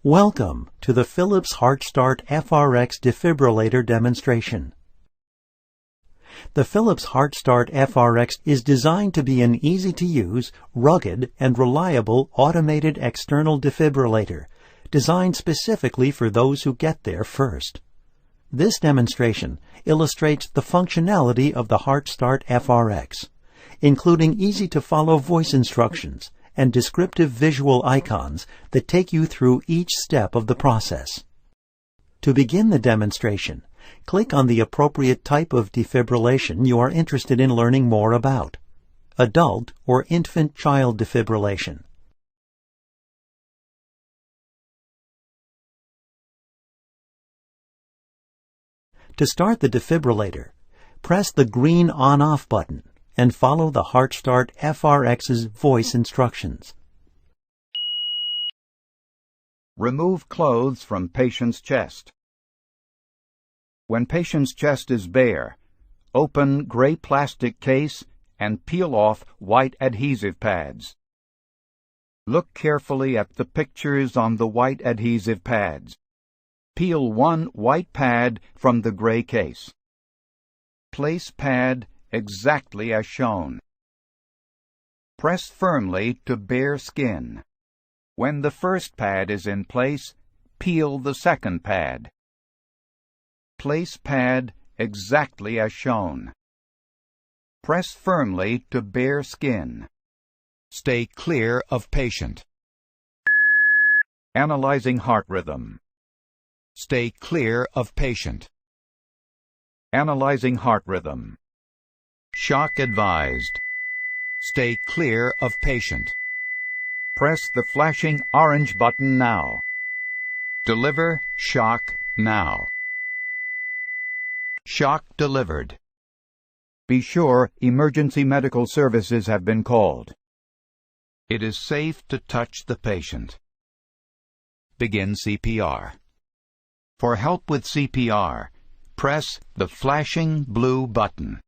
Welcome to the Philips HeartStart FRx defibrillator demonstration. The Philips HeartStart FRx is designed to be an easy-to-use, rugged, and reliable automated external defibrillator, designed specifically for those who get there first. This demonstration illustrates the functionality of the HeartStart FRx, including easy-to-follow voice instructions and descriptive visual icons that take you through each step of the process. To begin the demonstration, click on the appropriate type of defibrillation you are interested in learning more about: adult or infant-child defibrillation. To start the defibrillator, press the green on-off button and follow the HeartStart FRx's voice instructions. Remove clothes from patient's chest. When patient's chest is bare, open gray plastic case and peel off white adhesive pads. Look carefully at the pictures on the white adhesive pads. Peel one white pad from the gray case. Place pad exactly as shown. Press firmly to bare skin. When the first pad is in place, peel the second pad. Place pad exactly as shown. Press firmly to bare skin. Stay clear of patient. Analyzing heart rhythm. Stay clear of patient. Analyzing heart rhythm. Shock advised. Stay clear of patient. Press the flashing orange button now. Deliver shock now. Shock delivered. Be sure emergency medical services have been called. It is safe to touch the patient. Begin CPR. For help with CPR, press the flashing blue button.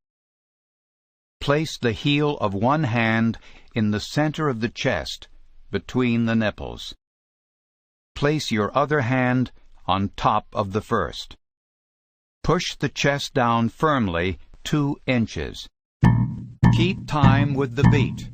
Place the heel of one hand in the center of the chest, between the nipples. Place your other hand on top of the first. Push the chest down firmly 2 inches. Keep time with the beat.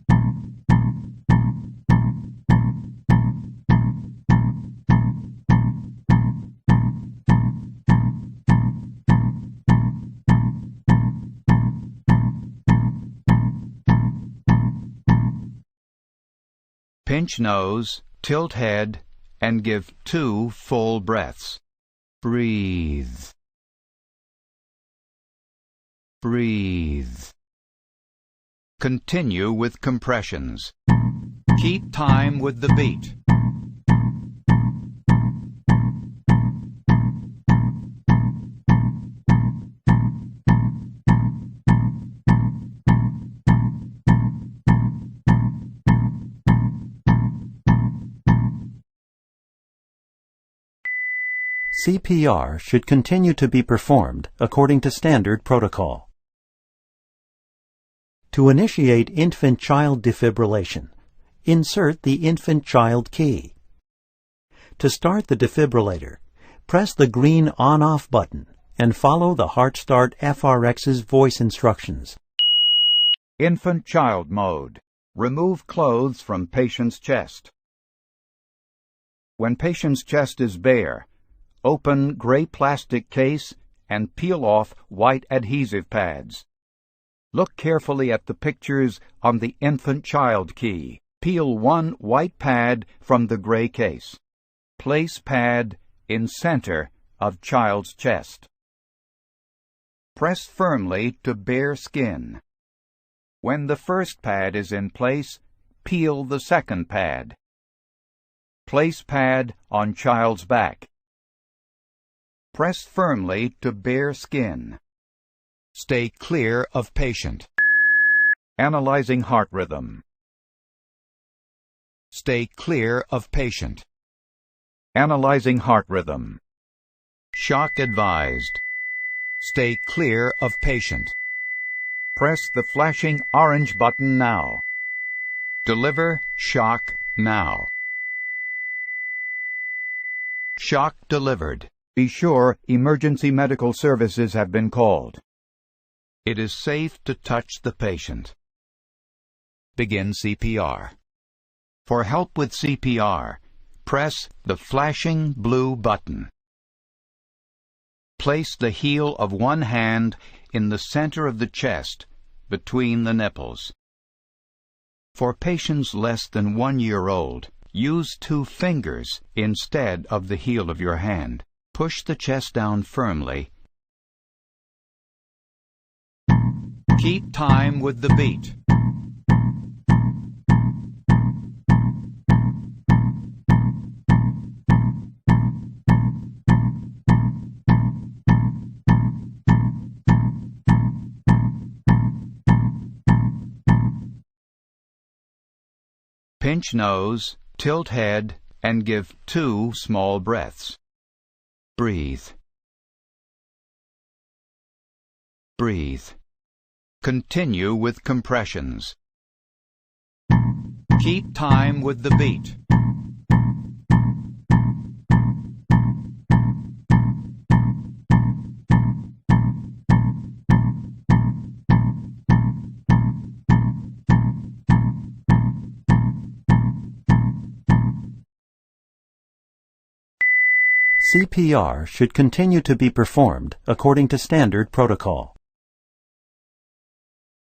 Pinch nose, tilt head, and give 2 full breaths. Breathe. Breathe. Continue with compressions. Keep time with the beat. CPR should continue to be performed according to standard protocol. To initiate infant-child defibrillation, insert the infant-child key. To start the defibrillator, press the green on-off button and follow the HeartStart FRx's voice instructions. Infant-child mode. Remove clothes from patient's chest. When patient's chest is bare, open gray plastic case and peel off white adhesive pads. Look carefully at the pictures on the infant-child key. Peel one white pad from the gray case. Place pad in center of child's chest. Press firmly to bare skin. When the first pad is in place, peel the second pad. Place pad on child's back. Press firmly to bare skin. Stay clear of patient. Analyzing heart rhythm. Stay clear of patient. Analyzing heart rhythm. Shock advised. Stay clear of patient. Press the flashing orange button now. Deliver shock now. Shock delivered. Be sure emergency medical services have been called. It is safe to touch the patient. Begin CPR. For help with CPR, press the flashing blue button. Place the heel of one hand in the center of the chest, between the nipples. For patients less than 1 year old, use 2 fingers instead of the heel of your hand. Push the chest down firmly. Keep time with the beat. Pinch nose, tilt head, and give 2 small breaths. Breathe. Breathe. Continue with compressions. Keep time with the beat. CPR should continue to be performed according to standard protocol.